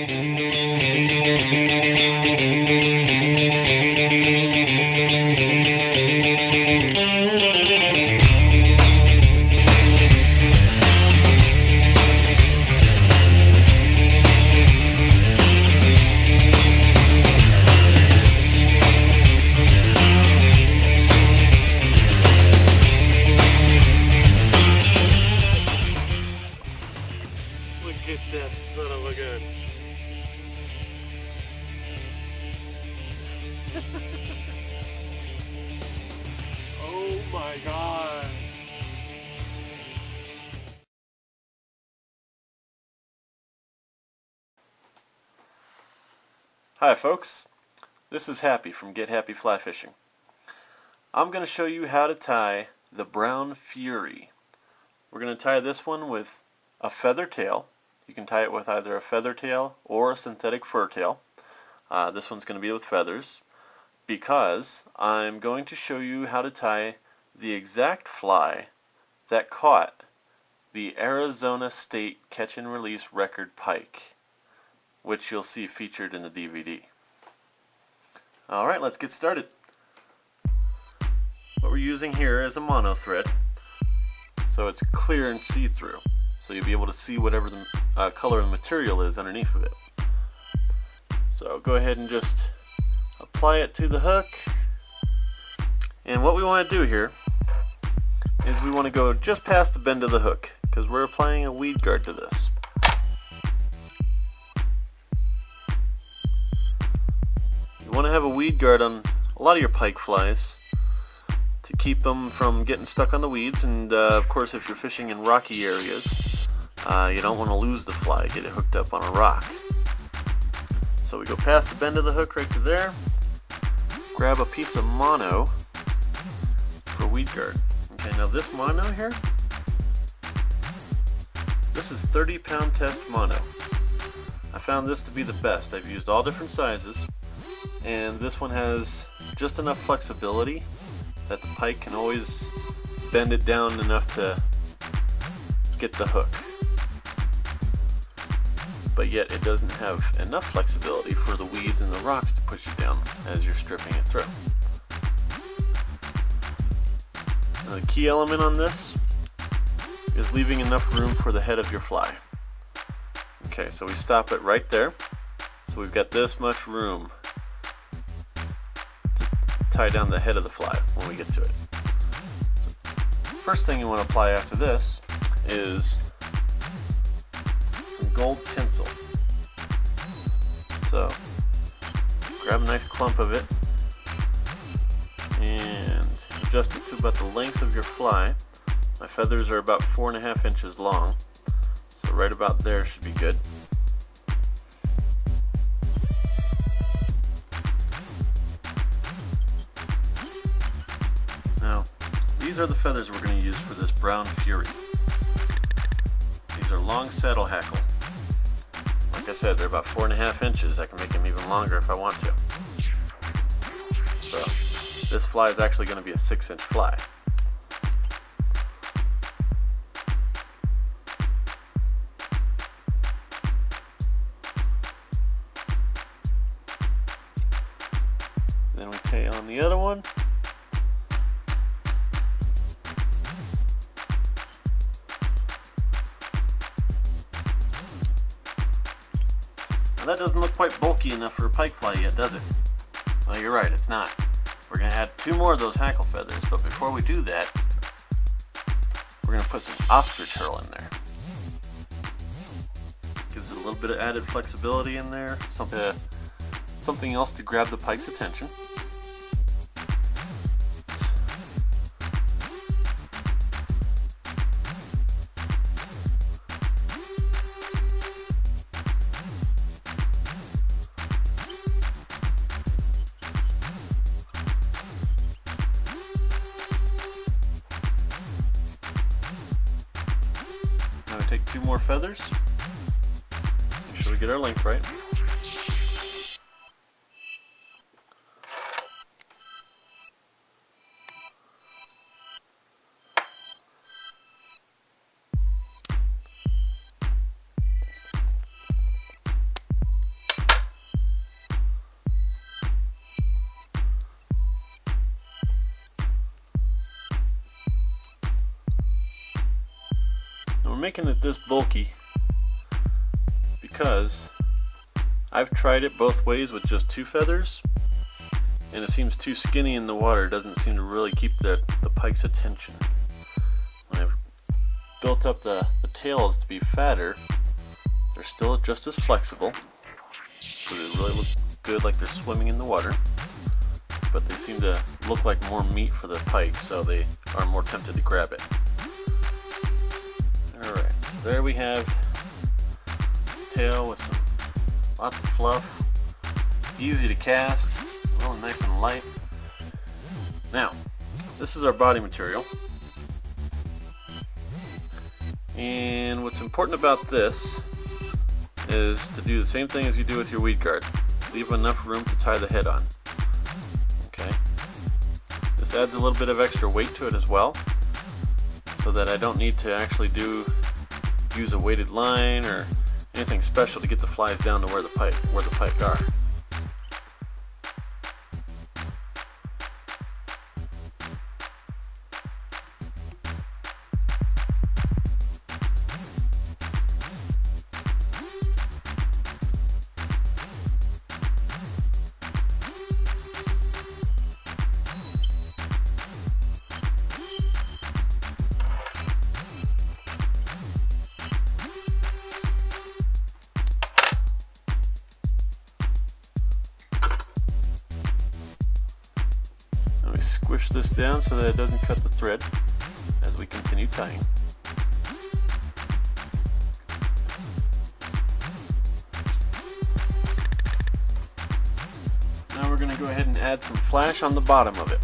Look at that son of a gun. Oh my god. Hi folks, this is Happy from Get Happy FlyFishing. I'm going to show you how to tie the Brown Fury. We're going to tie this one with a feather tail. You can tie it with either a feather tail or a synthetic fur tail. This one's going to be with feathers because I'm going to show you how to tie the exact fly that caught the Arizona State Catch and Release Record Pike, which you'll see featured in the DVD. Alright, let's get started. What we're using here is a mono thread, so it's clear and see-through, so you'll be able to see whatever the color of the material is underneath of it. So go ahead and just apply it to the hook, and what we want to do here is we want to go just past the bend of the hook because we're applying a weed guard to this. You want to have a weed guard on a lot of your pike flies to keep them from getting stuck on the weeds, and of course if you're fishing in rocky areas you don't want to lose the fly, get it hooked up on a rock. So we go past the bend of the hook right to there, grab a piece of mono for weed guard. Okay, now this mono here, this is 30-pound test mono. I found this to be the best. I've used all different sizes, and this one has just enough flexibility that the pike can always bend it down enough to get the hook. But yet it doesn't have enough flexibility for the weeds and the rocks to push it down as you're stripping it through. Now the key element on this is leaving enough room for the head of your fly. Okay, so we stop it right there. So we've got this much room to tie down the head of the fly when we get to it. So first thing you want to apply after this is some gold tinsel. So grab a nice clump of it and adjust it to about the length of your fly. My feathers are about 4.5 inches long, so right about there should be good. Now, these are the feathers we're going to use for this Brown Fury. These are long saddle hackle. Like I said, they're about 4.5 inches. I can make them even longer if I want to. So, this fly is actually going to be a 6-inch fly. Then we tail on the other one. Now that doesn't look quite bulky enough for a pike fly yet, does it? Well, you're right, it's not. We're going to add 2 more of those hackle feathers, but before we do that, we're going to put some ostrich herl in there. Gives it a little bit of added flexibility in there, something else to grab the pike's attention. Now we take 2 more feathers. Make sure we get our length right. making it this bulky because I've tried it both ways with just 2 feathers, and it seems too skinny in the water. It doesn't seem to really keep the pike's attention. When I've built up the tails to be fatter, they're still just as flexible, so they really look good like they're swimming in the water, but they seem to look like more meat for the pike, so they are more tempted to grab it. Alright, so there we have the tail with lots of fluff, easy to cast, really nice and light. Now, this is our body material, and what's important about this is to do the same thing as you do with your weed guard. Leave enough room to tie the head on. Okay. This adds a little bit of extra weight to it as well, so that I don't need to actually use a weighted line or anything special to get the flies down to where the pike are. Squish this down so that it doesn't cut the thread as we continue tying. Now we're going to go ahead and add some flash on the bottom of it.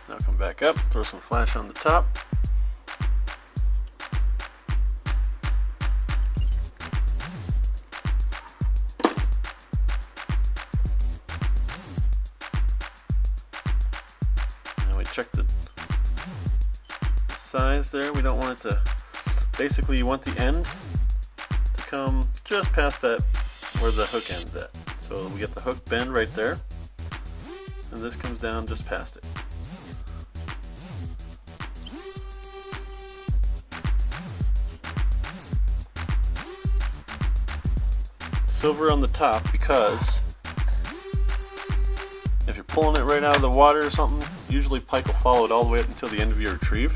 Now come back up, throw some flash on the top. Now we check the size there. We don't want it to, basically you want the end to come just past that where the hook ends at. So we get the hook bend right there, and this comes down just past it. Silver on the top, because if you're pulling it right out of the water or something, usually pike will follow it all the way up until the end of your retrieve,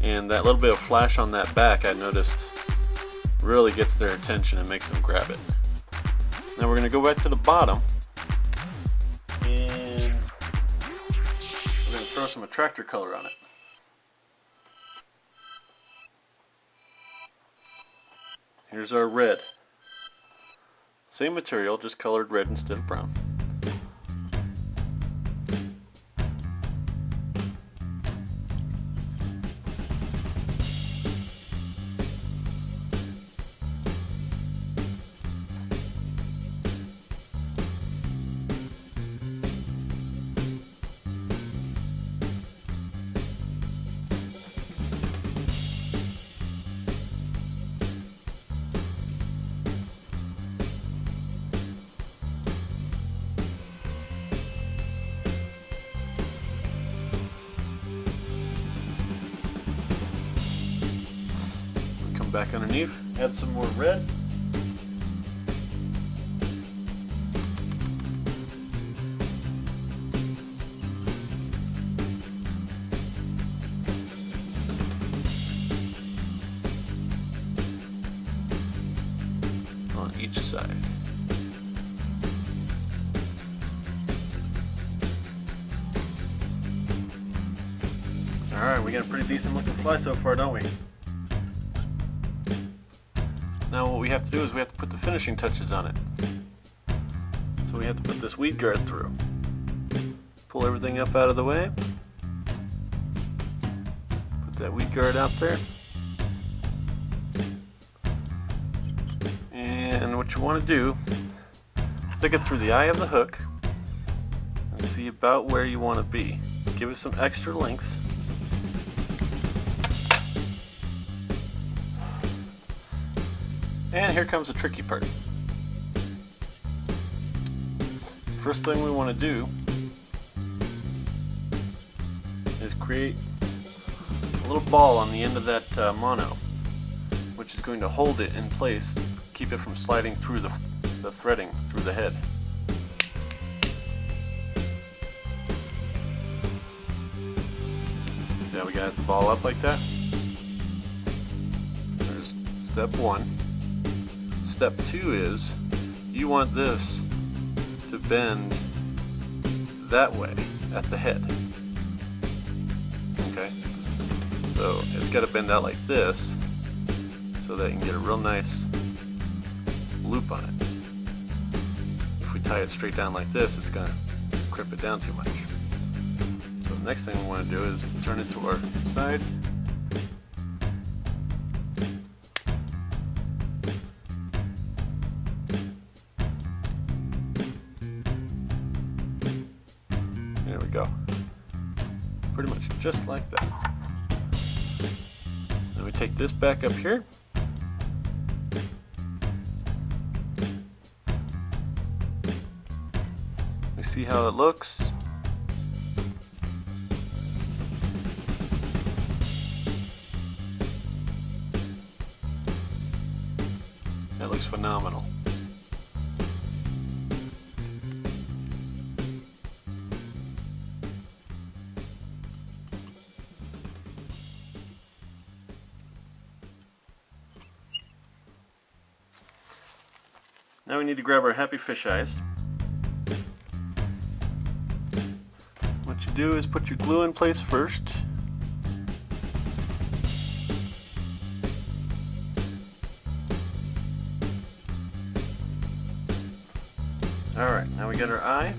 and that little bit of flash on that back, I noticed, really gets their attention and makes them grab it. Now we're going to go back to the bottom, and we're going to throw some attractor color on it. Here's our red. Same material, just colored red instead of brown. Back underneath, add some more red. On each side. Alright, we got a pretty decent looking fly so far, don't we? Now what we have to do is we have to put the finishing touches on it. So we have to put this weed guard through. Pull everything up out of the way. Put that weed guard out there. And what you want to do, stick it through the eye of the hook and see about where you want to be. Give it some extra length. And here comes the tricky part. First thing we want to do is create a little ball on the end of that mono, which is going to hold it in place, keep it from sliding through the threading through the head. Yeah, we got the ball up like that. There's step one. Step two is you want this to bend that way at the head. Okay? So it's got to bend out like this so that you can get a real nice loop on it. If we tie it straight down like this, it's going to crimp it down too much. So the next thing we want to do is turn it to our side. There we go. Pretty much just like that. Then we take this back up here. We see how it looks. That looks phenomenal. Now we need to grab our happy fish eyes. What you do is put your glue in place first. Alright, now we got our eye.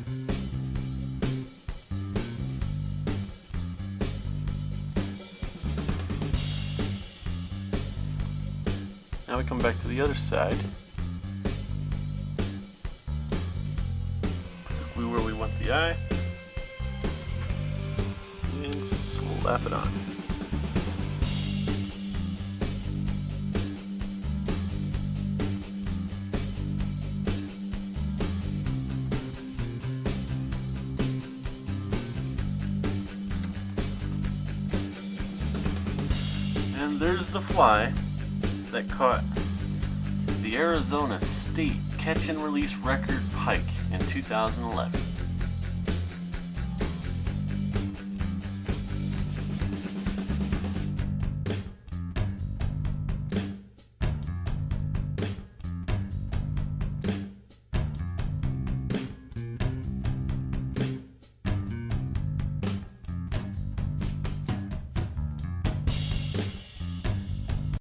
Now we come back to the other side. Put the glue where we want the eye. And slap it on. And there's the fly that caught the Arizona State Catch and Release Record Pike in 2011.